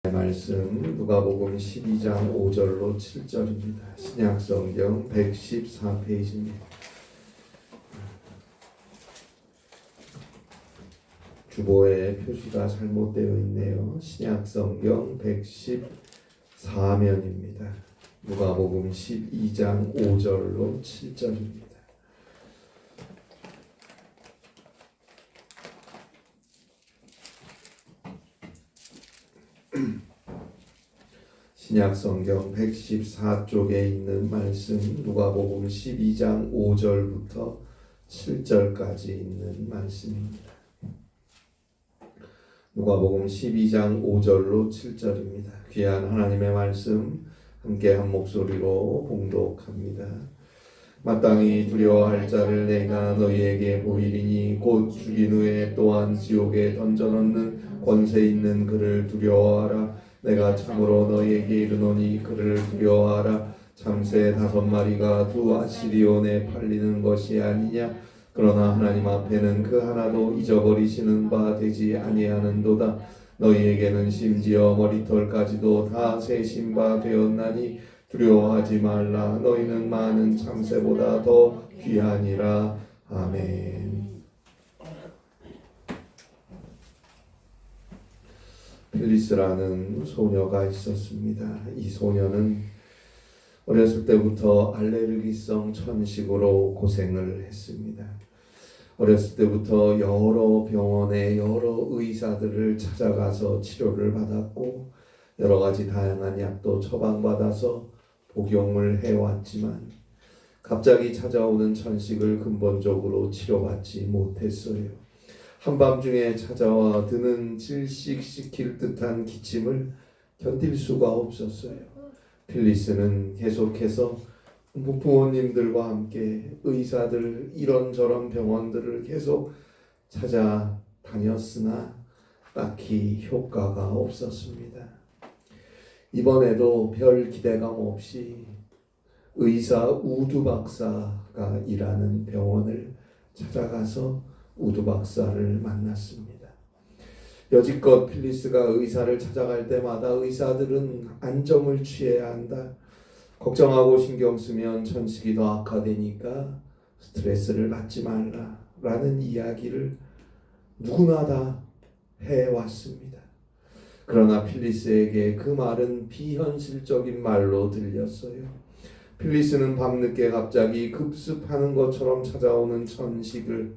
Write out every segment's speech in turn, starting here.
말씀 누가복음 12장 5절로 7절입니다. 신약성경 114페이지입니다. 주보에 표시가 잘못되어 있네요. 신약성경 114면입니다. 누가복음 12장 5절로 7절입니다. 신약성경 114쪽에 있는 말씀 누가복음 12장 5절부터 7절까지 있는 말씀입니다. 누가복음 12장 5절로 7절입니다. 귀한 하나님의 말씀 함께 한 목소리로 봉독합니다. 마땅히 두려워할 자를 내가 너희에게 보이리니 곧 죽인 후에 또한 지옥에 던져넣는 권세 있는 그를 두려워하라. 내가 참으로 너희에게 이르노니 그를 두려워하라. 참새 5마리가 두 아시리온에 팔리는 것이 아니냐. 그러나 하나님 앞에는 그 하나도 잊어버리시는 바 되지 아니하는도다. 너희에게는 심지어 머리털까지도 다 세신 바 되었나니 두려워하지 말라. 너희는 많은 참새보다 더 귀하니라. 아멘. 필리스라는 소녀가 있었습니다. 이 소녀는 어렸을 때부터 알레르기성 천식으로 고생을 했습니다. 어렸을 때부터 여러 병원에 여러 의사들을 찾아가서 치료를 받았고 여러 가지 다양한 약도 처방받아서 복용을 해왔지만 갑자기 찾아오는 천식을 근본적으로 치료받지 못했어요. 한밤중에 찾아와 드는 질식시킬 듯한 기침을 견딜 수가 없었어요. 필리스는 계속해서 부모님들과 함께 의사들 이런저런 병원들을 계속 찾아다녔으나 딱히 효과가 없었습니다. 이번에도 별 기대감 없이 의사 우두 박사가 일하는 병원을 찾아가서 우두 박사를 만났습니다. 여지껏 필리스가 의사를 찾아갈 때마다 의사들은 안정을 취해야 한다. 걱정하고 신경 쓰면 천식이 더 악화되니까 스트레스를 받지 말라 라는 이야기를 누구나 다 해왔습니다. 그러나 필리스에게 그 말은 비현실적인 말로 들렸어요. 필리스는 밤늦게 갑자기 급습하는 것처럼 찾아오는 천식을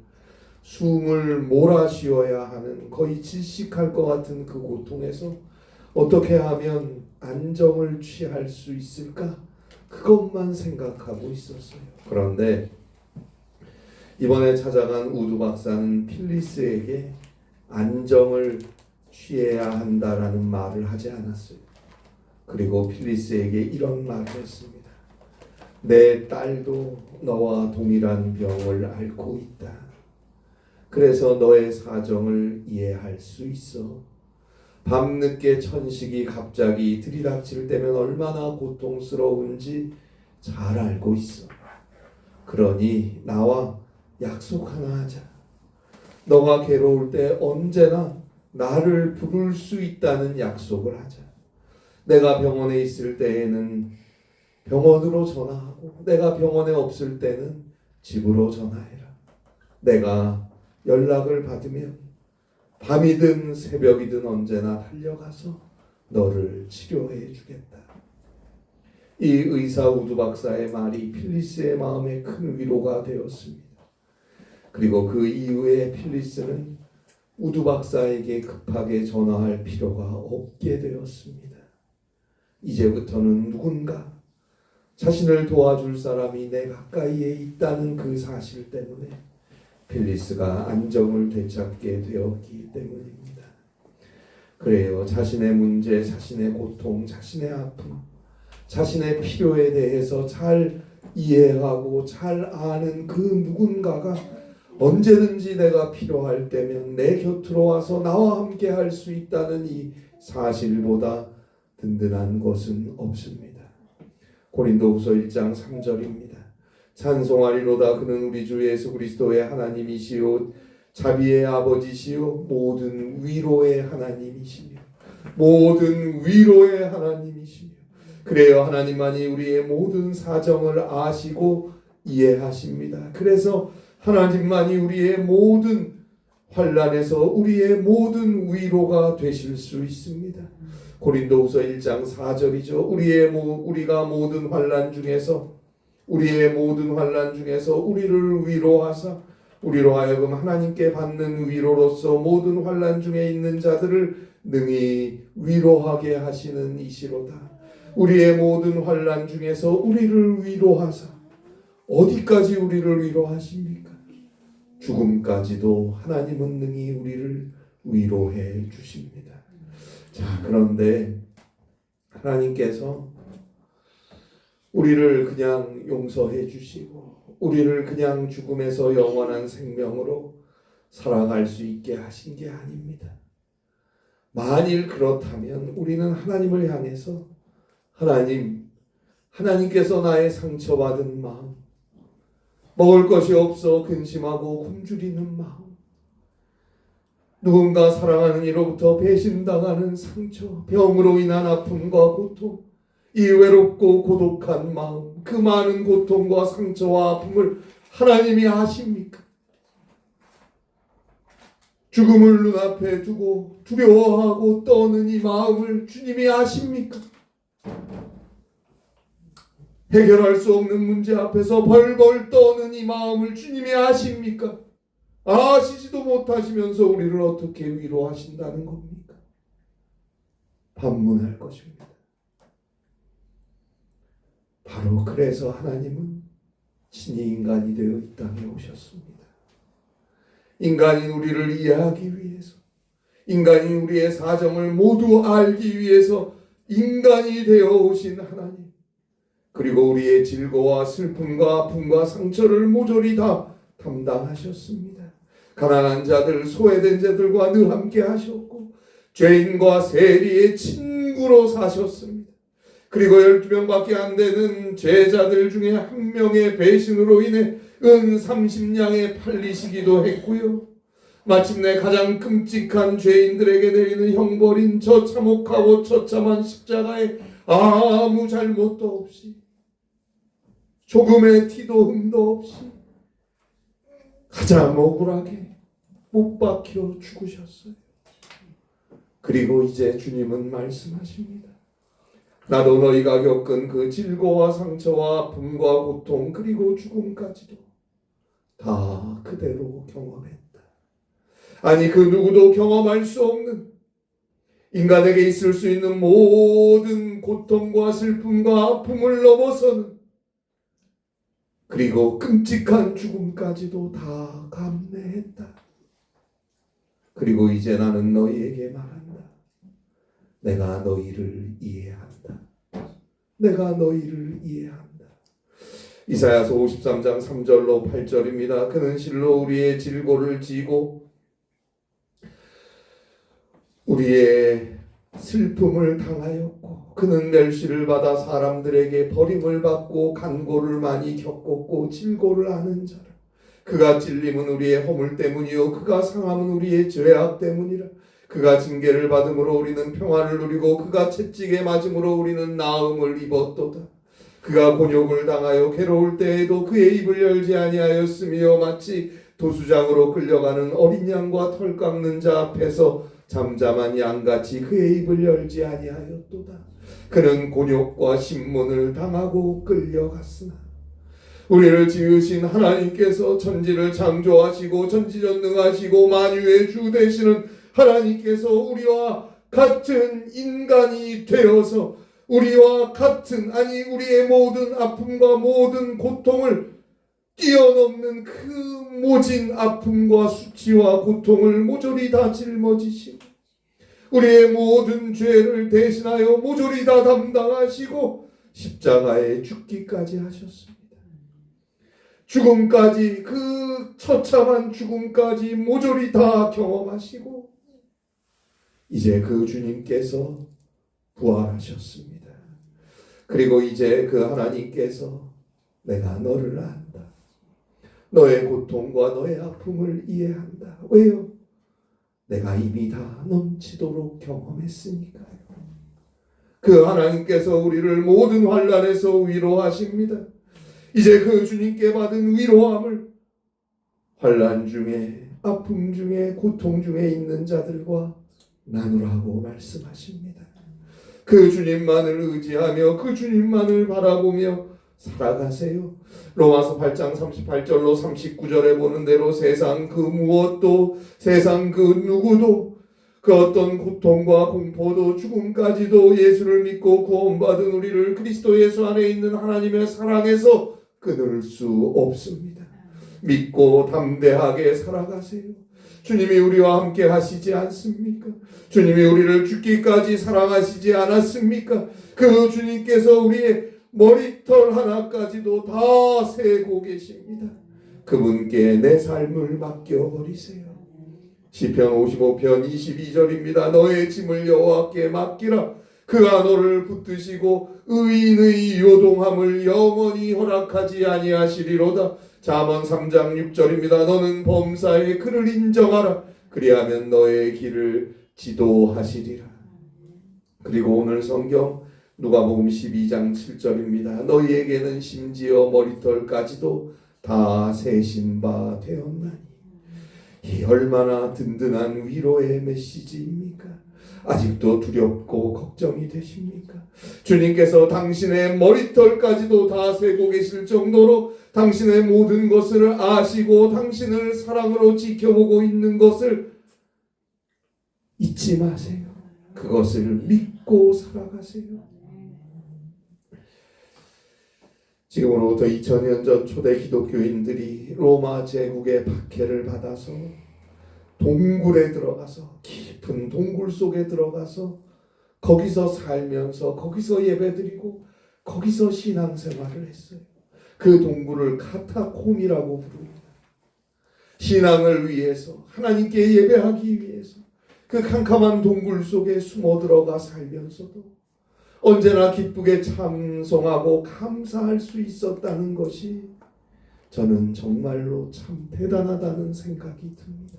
숨을 몰아쉬어야 하는 거의 질식할 것 같은 그 고통에서 어떻게 하면 안정을 취할 수 있을까? 그것만 생각하고 있었어요. 그런데 이번에 찾아간 우두 박사는 필리스에게 안정을 취해야 한다라는 말을 하지 않았어요. 그리고 필리스에게 이런 말을 했습니다. 내 딸도 너와 동일한 병을 앓고 있다. 그래서 너의 사정을 이해할 수 있어. 밤늦게 천식이 갑자기 들이닥칠 때면 얼마나 고통스러운지 잘 알고 있어. 그러니 나와 약속 하나 하자. 너가 괴로울 때 언제나 나를 부를 수 있다는 약속을 하자. 내가 병원에 있을 때에는 병원으로 전화하고 내가 병원에 없을 때는 집으로 전화해라. 내가 연락을 받으면 밤이든 새벽이든 언제나 달려가서 너를 치료해 주겠다. 이 의사 우두 박사의 말이 필리스의 마음에 큰 위로가 되었습니다. 그리고 그 이후에 필리스는 우두 박사에게 급하게 전화할 필요가 없게 되었습니다. 이제부터는 누군가 자신을 도와줄 사람이 내 가까이에 있다는 그 사실 때문에 필리스가 안정을 되찾게 되었기 때문입니다. 그래요. 자신의 문제, 자신의 고통, 자신의 아픔, 자신의 필요에 대해서 잘 이해하고 잘 아는 그 누군가가 언제든지 내가 필요할 때면 내 곁으로 와서 나와 함께 할 수 있다는 이 사실보다 든든한 것은 없습니다. 고린도후서 1장 3절입니다. 찬송하리로다. 그는 우리 주 예수 그리스도의 하나님이시요 자비의 아버지시요 모든 위로의 하나님이시며 모든 위로의 하나님이시며, 그래요, 하나님만이 우리의 모든 사정을 아시고 이해하십니다. 그래서 하나님만이 우리의 모든 환난에서 우리의 모든 위로가 되실 수 있습니다. 고린도후서 1장 4절이죠. 우리가 모든 환난 중에서, 우리의 모든 환난 중에서 우리를 위로하사 우리로 하여금 하나님께 받는 위로로서 모든 환난 중에 있는 자들을 능히 위로하게 하시는 이시로다. 우리의 모든 환난 중에서 우리를 위로하사, 어디까지 우리를 위로하십니까? 죽음까지도 하나님은 능히 우리를 위로해 주십니다. 자, 그런데 하나님께서 우리를 그냥 용서해 주시고 우리를 그냥 죽음에서 영원한 생명으로 살아갈 수 있게 하신 게 아닙니다. 만일 그렇다면 우리는 하나님을 향해서 하나님께서 나의 상처받은 마음, 먹을 것이 없어 근심하고 굶주리는 마음, 누군가 사랑하는 이로부터 배신당하는 상처, 병으로 인한 아픔과 고통, 이 외롭고 고독한 마음, 그 많은 고통과 상처와 아픔을 하나님이 아십니까? 죽음을 눈앞에 두고 두려워하고 떠는 이 마음을 주님이 아십니까? 해결할 수 없는 문제 앞에서 벌벌 떠는 이 마음을 주님이 아십니까? 아시지도 못하시면서 우리를 어떻게 위로하신다는 겁니까? 반문할 것입니다. 바로 그래서 하나님은 친히 인간이 되어 이 땅에 오셨습니다. 인간인 우리를 이해하기 위해서, 인간인 우리의 사정을 모두 알기 위해서 인간이 되어 오신 하나님, 그리고 우리의 질고와 슬픔과 아픔과 상처를 모조리 다 담당하셨습니다. 가난한 자들, 소외된 자들과 늘 함께 하셨고 죄인과 세리의 친구로 사셨습니다. 그리고 12명밖에 안 되는 제자들 중에 한 명의 배신으로 인해 은 30냥에 팔리시기도 했고요. 마침내 가장 끔찍한 죄인들에게 내리는 형벌인 저 참혹하고 처참한 십자가에 아무 잘못도 없이, 조금의 티도 흠도 없이 가장 억울하게 못 박혀 죽으셨어요. 그리고 이제 주님은 말씀하십니다. 나도 너희가 겪은 그 질고와 상처와 아픔과 고통 그리고 죽음까지도 다 그대로 경험했다. 아니, 그 누구도 경험할 수 없는, 인간에게 있을 수 있는 모든 고통과 슬픔과 아픔을 넘어서는, 그리고 끔찍한 죽음까지도 다 감내했다. 그리고 이제 나는 너희에게 말한다. 내가 너희를 이해한다. 내가 너희를 이해한다. 이사야서 53장 3절로 8절입니다. 그는 실로 우리의 질고를 지고 우리의 슬픔을 당하였고, 그는 멸시를 받아 사람들에게 버림을 받고 간고를 많이 겪었고 질고를 아는 자라. 그가 찔림은 우리의 허물 때문이요 그가 상함은 우리의 죄악 때문이라. 그가 징계를 받음으로 우리는 평안을 누리고 그가 채찍에 맞음으로 우리는 나음을 입었도다. 그가 곤욕을 당하여 괴로울 때에도 그의 입을 열지 아니하였으며 마치 도수장으로 끌려가는 어린 양과 털 깎는 자 앞에서 잠잠한 양같이 그의 입을 열지 아니하였도다. 그는 곤욕과 신문을 당하고 끌려갔으나 우리를 지으신 하나님께서, 천지를 창조하시고 전지전능하시고 만유의 주 되시는 하나님께서 우리와 같은 인간이 되어서 우리와 같은, 아니 우리의 모든 아픔과 모든 고통을 뛰어넘는 그 모진 아픔과 수치와 고통을 모조리 다 짊어지시고 우리의 모든 죄를 대신하여 모조리 다 담당하시고 십자가에 죽기까지 하셨습니다. 죽음까지, 그 처참한 죽음까지 모조리 다 경험하시고 이제 그 주님께서 부활하셨습니다. 그리고 이제 그 하나님께서 내가 너를 안다. 너의 고통과 너의 아픔을 이해한다. 왜요? 내가 이미 다 넘치도록 경험했으니까요. 그 하나님께서 우리를 모든 환난에서 위로하십니다. 이제 그 주님께 받은 위로함을 환난 중에, 아픔 중에, 고통 중에 있는 자들과 나누라고 말씀하십니다. 그 주님만을 의지하며 그 주님만을 바라보며 살아가세요. 로마서 8장 38절로 39절에 보는 대로 세상 그 무엇도, 세상 그 누구도, 그 어떤 고통과 공포도, 죽음까지도 예수를 믿고 구원받은 우리를 그리스도 예수 안에 있는 하나님의 사랑에서 끊을 수 없습니다. 믿고 담대하게 살아가세요. 주님이 우리와 함께 하시지 않습니까? 주님이 우리를 죽기까지 사랑하시지 않았습니까? 그 주님께서 우리의 머리털 하나까지도 다 세고 계십니다. 그분께 내 삶을 맡겨버리세요. 시편 55편 22절입니다. 너의 짐을 여호와께 맡기라. 그가 너를 붙드시고 의인의 요동함을 영원히 허락하지 아니하시리로다. 잠언 3장 6절입니다. 너는 범사에 그를 인정하라. 그리하면 너의 길을 지도하시리라. 그리고 오늘 성경 누가복음 12장 7절입니다. 너희에게는 심지어 머리털까지도 다 세신 바 되었나니. 이 얼마나 든든한 위로의 메시지입니까? 아직도 두렵고 걱정이 되십니까? 주님께서 당신의 머리털까지도 다 세고 계실 정도로 당신의 모든 것을 아시고 당신을 사랑으로 지켜보고 있는 것을 잊지 마세요. 그것을 믿고 살아가세요. 지금으로부터 2000년 전 초대 기독교인들이 로마 제국의 박해를 받아서 동굴에 들어가서, 깊은 동굴 속에 들어가서 거기서 살면서 거기서 예배드리고 거기서 신앙생활을 했어요. 그 동굴을 카타콤이라고 부릅니다. 신앙을 위해서, 하나님께 예배하기 위해서 그 캄캄한 동굴 속에 숨어 들어가 살면서도 언제나 기쁘게 찬송하고 감사할 수 있었다는 것이 저는 정말로 참 대단하다는 생각이 듭니다.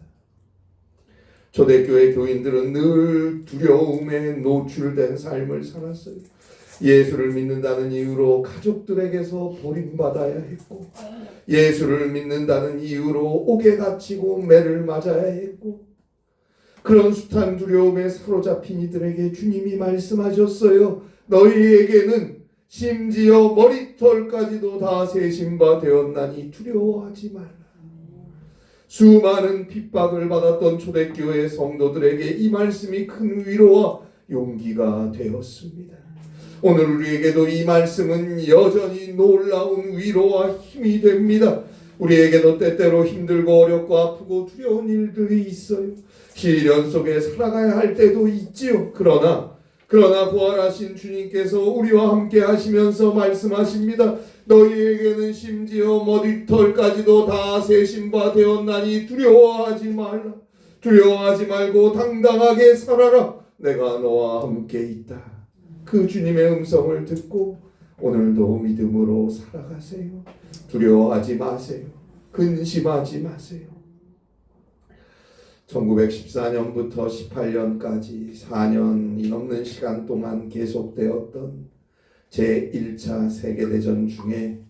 초대교회 교인들은 늘 두려움에 노출된 삶을 살았어요. 예수를 믿는다는 이유로 가족들에게서 버림받아야 했고, 예수를 믿는다는 이유로 옥에 갇히고 매를 맞아야 했고, 그런 숱한 두려움에 사로잡힌 이들에게 주님이 말씀하셨어요. 너희에게는 심지어 머리털까지도 다 세신 바 되었나니 두려워하지 말라. 수많은 핍박을 받았던 초대교회 성도들에게 이 말씀이 큰 위로와 용기가 되었습니다. 오늘 우리에게도 이 말씀은 여전히 놀라운 위로와 힘이 됩니다. 우리에게도 때때로 힘들고 어렵고 아프고 두려운 일들이 있어요. 시련 속에 살아가야 할 때도 있지요. 그러나 부활하신 주님께서 우리와 함께 하시면서 말씀하십니다. 너희에게는 심지어 머리털까지도 다 세신 바 되었나니 두려워하지 말라. 두려워하지 말고 당당하게 살아라. 내가 너와 함께 있다. 그 주님의 음성을 듣고 오늘도 믿음으로 살아가세요. 두려워하지 마세요. 근심하지 마세요. 1914년부터 18년까지 4년이 넘는 시간 동안 계속되었던 제1차 세계대전 중에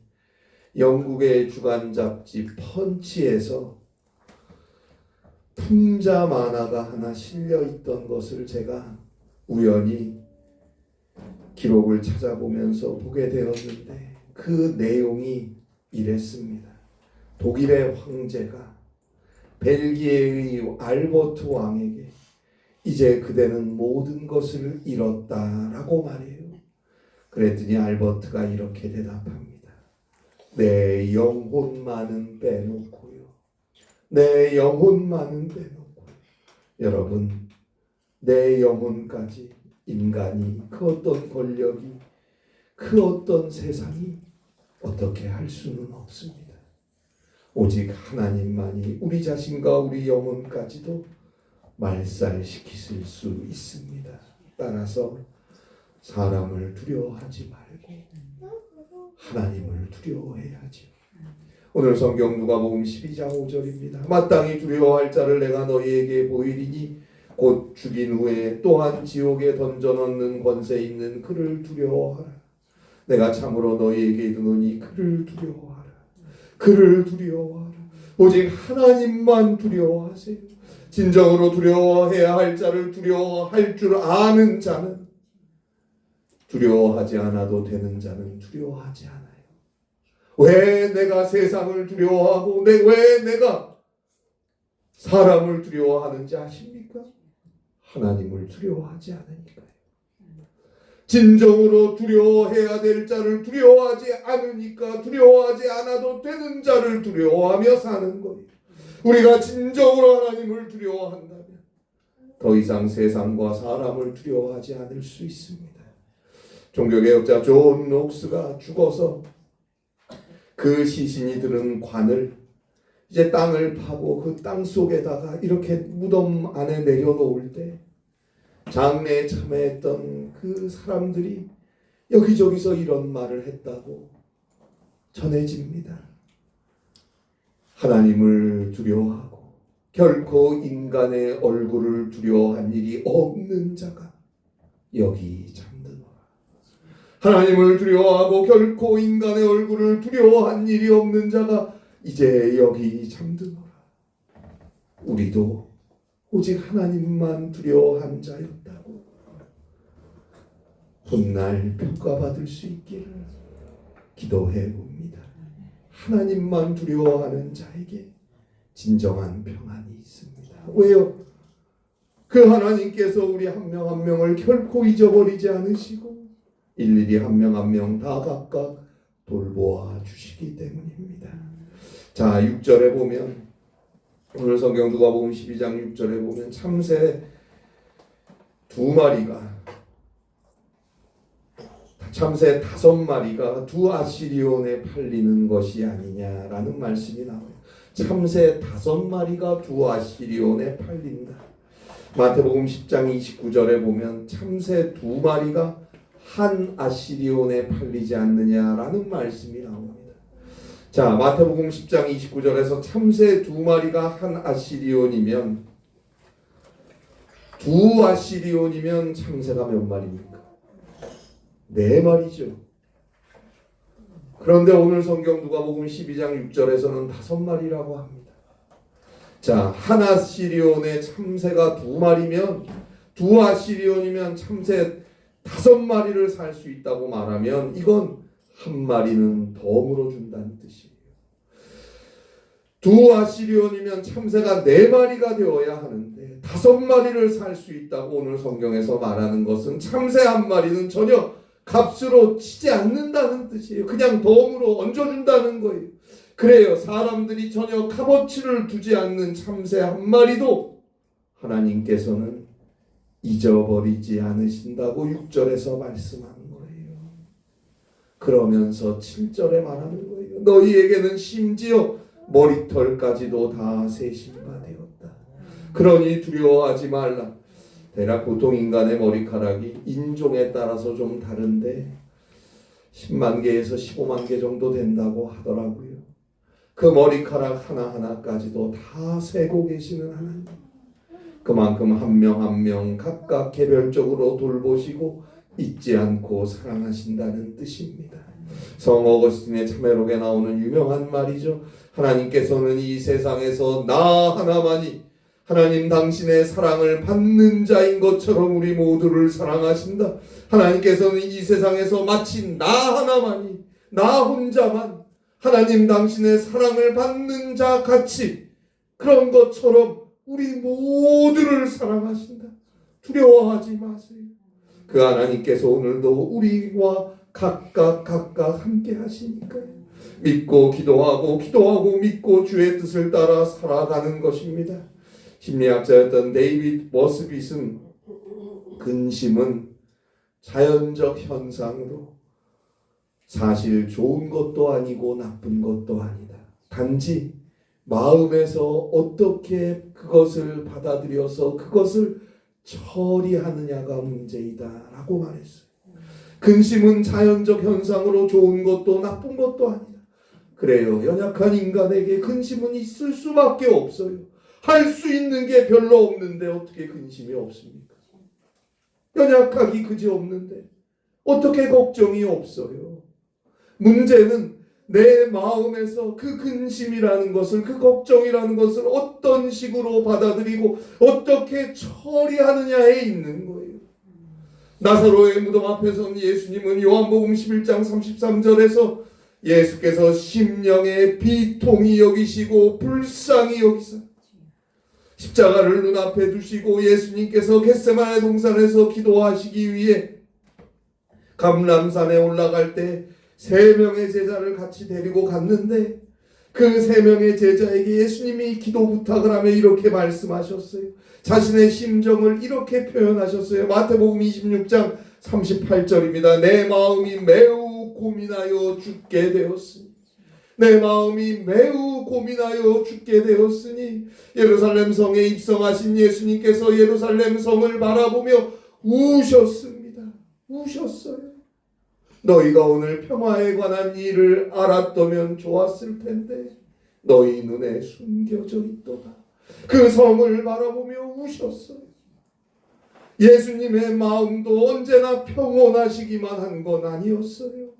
영국의 주간 잡지 펀치에서 풍자 만화가 하나 실려 있던 것을 제가 우연히 기록을 찾아보면서 보게 되었는데 그 내용이 이랬습니다. 독일의 황제가 벨기에의 알버트 왕에게 이제 그대는 모든 것을 잃었다라고 말해요. 그랬더니 알버트가 이렇게 대답합니다. 내 영혼만은 빼놓고요. 내 영혼만은 빼놓고요. 여러분, 내 영혼까지 인간이, 그 어떤 권력이, 그 어떤 세상이 어떻게 할 수는 없습니다. 오직 하나님만이 우리 자신과 우리 영혼까지도 말살시키실 수 있습니다. 따라서 사람을 두려워하지 말고 하나님을 두려워해야죠. 오늘 성경 누가복음 12장 5절입니다. 마땅히 두려워할 자를 내가 너희에게 보이리니 곧 죽인 후에 또한 지옥에 던져넣는 권세 있는 그를 두려워하라. 내가 참으로 너희에게 이르노니 그를 두려워하라. 그를 두려워하라. 오직 하나님만 두려워하세요. 진정으로 두려워해야 할 자를 두려워할 줄 아는 자는, 두려워하지 않아도 되는 자는 두려워하지 않아요. 왜 내가 세상을 두려워하고 왜 내가 사람을 두려워하는지 아십니까? 하나님을 두려워하지 않으니까요. 진정으로 두려워해야 될 자를 두려워하지 않으니까 두려워하지 않아도 되는 자를 두려워하며 사는 거예요. 우리가 진정으로 하나님을 두려워한다면 더 이상 세상과 사람을 두려워하지 않을 수 있습니다. 종교개혁자 존 녹스가 죽어서 그 시신이 들은 관을 이제 땅을 파고 그 땅 속에다가 이렇게 무덤 안에 내려놓을 때 장례에 참여했던 그 사람들이 여기저기서 이런 말을 했다고 전해집니다. 하나님을 두려워하고 결코 인간의 얼굴을 두려워한 일이 없는 자가 여기 잠드노라. 하나님을 두려워하고 결코 인간의 얼굴을 두려워한 일이 없는 자가 이제 여기 잠드노라. 우리도 오직 하나님만 두려워한 자였다고 훗날 평가받을 수 있기를 기도해 봅니다. 하나님만 두려워하는 자에게 진정한 평안이 있습니다. 왜요? 그 하나님께서 우리 한 명 한 명을 결코 잊어버리지 않으시고 일일이 한 명 한 명 다 각각 돌보아 주시기 때문입니다. 자, 6절에 보면 오늘 성경 누가복음 12장 6절에 보면 참새 2마리가 참새 5마리가 두 아시리온에 팔리는 것이 아니냐라는 말씀이 나와요. 참새 5마리가 두 아시리온에 팔린다. 마태복음 10장 29절에 보면 참새 2마리가 한 아시리온에 팔리지 않느냐라는 말씀이 나옵니다. 자, 마태복음 10장 29절에서 참새 2마리가 한 아시리온이면 두 아시리온이면 참새가 몇 마리입니까? 4마리죠. 그런데 오늘 성경 누가복음 12장 6절에서는 5마리라고 합니다. 자, 한 아시리온에 참새가 2마리면 두 아시리온이면 참새 5마리를 살 수 있다고 말하면 이건 한 마리는 덤으로 준다는 뜻이에요. 두 아시리온이면 참새가 4마리가 되어야 하는데 5마리를 살 수 있다고 오늘 성경에서 말하는 것은 참새 한 마리는 전혀 값으로 치지 않는다는 뜻이에요. 그냥 덤으로 얹어준다는 거예요. 그래요. 사람들이 전혀 값어치를 두지 않는 참새 한 마리도 하나님께서는 잊어버리지 않으신다고 6절에서 말씀하는 거예요. 그러면서 7절에 말하는 거예요. 너희에게는 심지어 머리털까지도 다 세신 바 되었다. 그러니 두려워하지 말라. 대략 보통 인간의 머리카락이 인종에 따라서 좀 다른데 10만 개에서 15만 개 정도 된다고 하더라고요. 그 머리카락 하나하나까지도 다 세고 계시는 하나님. 그만큼 한 명 한 명 각각 개별적으로 돌보시고 잊지 않고 사랑하신다는 뜻입니다. 성 어거스틴의 참회록에 나오는 유명한 말이죠. 하나님께서는 이 세상에서 나 하나만이 하나님 당신의 사랑을 받는 자인 것처럼 우리 모두를 사랑하신다. 하나님께서는 이 세상에서 마치 나 하나만이, 나 혼자만 하나님 당신의 사랑을 받는 자 같이 그런 것처럼 우리 모두를 사랑하신다. 두려워하지 마세요. 그 하나님께서 오늘도 우리와 각각 함께 하시니까요. 믿고 기도하고 믿고 주의 뜻을 따라 살아가는 것입니다. 심리학자였던 데이비드 머스빗은 근심은 자연적 현상으로 사실 좋은 것도 아니고 나쁜 것도 아니다. 단지 마음에서 어떻게 그것을 받아들여서 그것을 처리하느냐가 문제이다 라고 말했어요. 근심은 자연적 현상으로 좋은 것도 나쁜 것도 아니다. 그래요. 연약한 인간에게 근심은 있을 수밖에 없어요. 할 수 있는 게 별로 없는데 어떻게 근심이 없습니까? 연약하기 그지없는데 어떻게 걱정이 없어요? 문제는 내 마음에서 그 근심이라는 것을, 그 걱정이라는 것을 어떤 식으로 받아들이고 어떻게 처리하느냐에 있는 거예요. 나사로의 무덤 앞에선 예수님은 요한복음 11장 33절에서 예수께서 심령의 비통히 여기시고 불쌍히 여기사 십자가를 눈앞에 두시고 예수님께서 겟세마네 동산에서 기도하시기 위해 감람산에 올라갈 때 3명의 제자를 같이 데리고 갔는데 그 3명의 제자에게 예수님이 기도 부탁을 하며 이렇게 말씀하셨어요. 자신의 심정을 이렇게 표현하셨어요. 마태복음 26장 38절입니다. 내 마음이 매우 고민하여 죽게 되었으니 내 마음이 매우 고민하여 죽게 되었으니 예루살렘 성에 입성하신 예수님께서 예루살렘 성을 바라보며 우셨습니다. 우셨어요. 너희가 오늘 평화에 관한 일을 알았다면 좋았을 텐데 너희 눈에 숨겨져 있도다. 그 성을 바라보며 우셨어요. 예수님의 마음도 언제나 평온하시기만 한 건 아니었어요.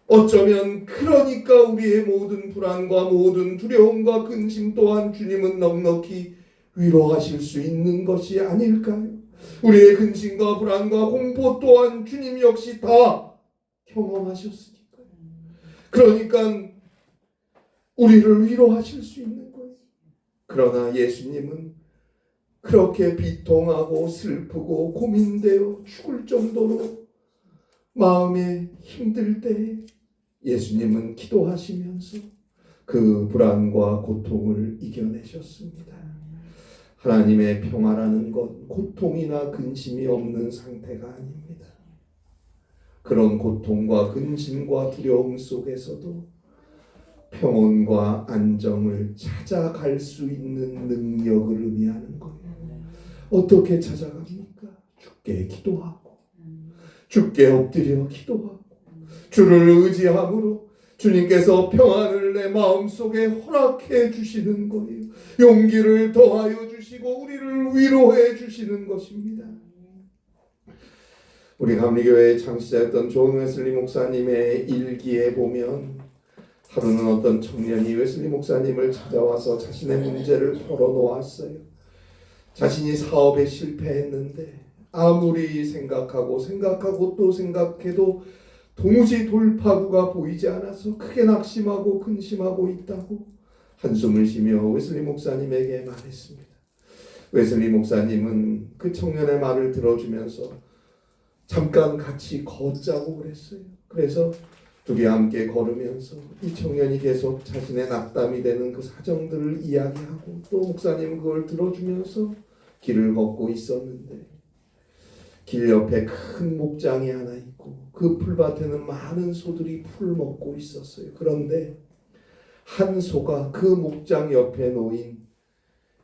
어쩌면 그러니까 우리의 모든 불안과 모든 두려움과 근심 또한 주님은 넉넉히 위로하실 수 있는 것이 아닐까요? 우리의 근심과 불안과 공포 또한 주님 역시 다 경험하셨으니까요. 그러니까 우리를 위로하실 수 있는 거예요. 그러나 예수님은 그렇게 비통하고 슬프고 고민되어 죽을 정도로 마음에 힘들 때 예수님은 기도하시면서 그 불안과 고통을 이겨내셨습니다. 하나님의 평화라는 것, 고통이나 근심이 없는 상태가 아닙니다. 그런 고통과 근심과 두려움 속에서도 평온과 안정을 찾아갈 수 있는 능력을 의미하는 거예요. 어떻게 찾아갑니까? 주께 기도하고 주께 엎드려 기도하고 주를 의지함으로 주님께서 평안을 내 마음속에 허락해 주시는 거예요. 용기를 더하여 주시고 우리를 위로해 주시는 것입니다. 우리 감리교회 창시자였던 존 웨슬리 목사님의 일기에 보면 하루는 어떤 청년이 웨슬리 목사님을 찾아와서 자신의 문제를 털어놓았어요. 자신이 사업에 실패했는데 아무리 생각하고 또 생각해도 도무지 돌파구가 보이지 않아서 크게 낙심하고 근심하고 있다고 한숨을 쉬며 웨슬리 목사님에게 말했습니다. 웨슬리 목사님은 그 청년의 말을 들어주면서 잠깐 같이 걷자고 그랬어요. 그래서 둘이 함께 걸으면서 이 청년이 계속 자신의 낙담이 되는 그 사정들을 이야기하고 또 목사님은 그걸 들어주면서 길을 걷고 있었는데 길 옆에 큰 목장이 하나 있고 그 풀밭에는 많은 소들이 풀 먹고 있었어요. 그런데 한 소가 그 목장 옆에 놓인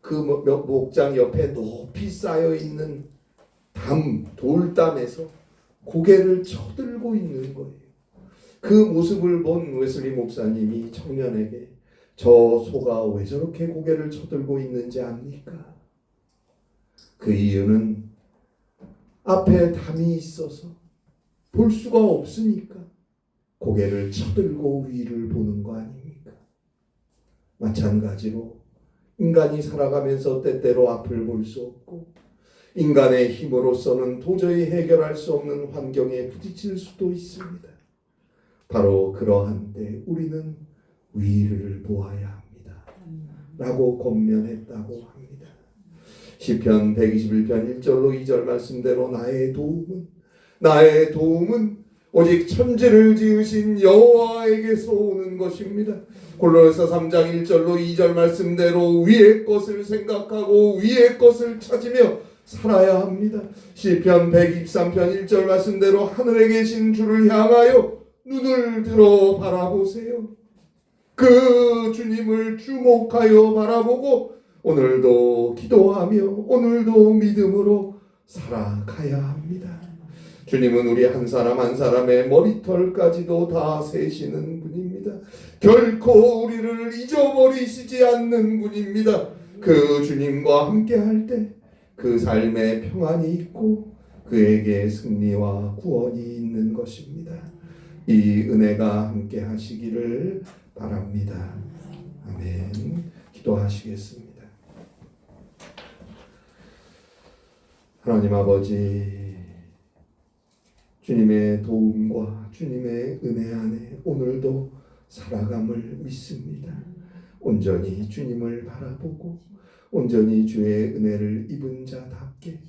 그 목장 옆에 높이 쌓여 있는 돌담에서 고개를 쳐들고 있는 거예요. 그 모습을 본 웨슬리 목사님이 청년에게 저 소가 왜 저렇게 고개를 쳐들고 있는지 압니까? 그 이유는 앞에 담이 있어서 볼 수가 없으니까 고개를 쳐들고 위를 보는 거 아닙니까? 마찬가지로 인간이 살아가면서 때때로 앞을 볼 수 없고 인간의 힘으로서는 도저히 해결할 수 없는 환경에 부딪힐 수도 있습니다. 바로 그러한 때 우리는 위를 보아야 합니다. 라고 권면했다고 합니다. 시편 121편 1절로 2절 말씀대로 나의 도움은 오직 천지를 지으신 여호와에게서 오는 것입니다. 골로새서 3장 1절로 2절 말씀대로 위의 것을 생각하고 위의 것을 찾으며 살아야 합니다. 시편 123편 1절 말씀대로 하늘에 계신 주를 향하여 눈을 들어 바라보세요. 그 주님을 주목하여 바라보고 오늘도 기도하며 오늘도 믿음으로 살아가야 합니다. 주님은 우리 한 사람 한 사람의 머리털까지도 다 세시는 분입니다. 결코 우리를 잊어버리시지 않는 분입니다. 그 주님과 함께 할 때 그 삶에 평안이 있고 그에게 승리와 구원이 있는 것입니다. 이 은혜가 함께 하시기를 바랍니다. 아멘. 기도하시겠습니다. 하나님 아버지, 주님의 도움과 주님의 은혜 안에 오늘도 살아감을 믿습니다. 온전히 주님을 바라보고 온전히 주의 은혜를 입은 자답게,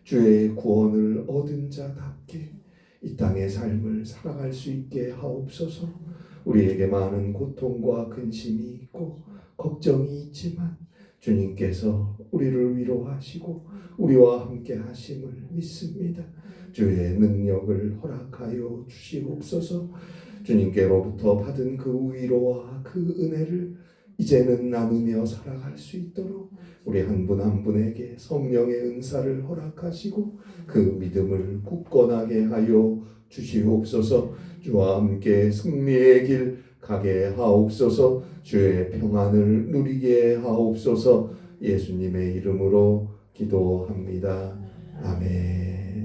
주의 구원을 얻은 자답게 이 땅의 삶을 살아갈 수 있게 하옵소서. 우리에게 많은 고통과 근심이 있고 걱정이 있지만 주님께서 우리를 위로하시고 우리와 함께 하심을 믿습니다. 주의 능력을 허락하여 주시옵소서. 주님께로부터 받은 그 위로와 그 은혜를 이제는 나누며 살아갈 수 있도록 우리 한 분 한 분에게 성령의 은사를 허락하시고 그 믿음을 굳건하게 하여 주시옵소서. 주와 함께 승리의 길 가게 하옵소서. 주의 평안을 누리게 하옵소서. 예수님의 이름으로 기도합니다. 아멘.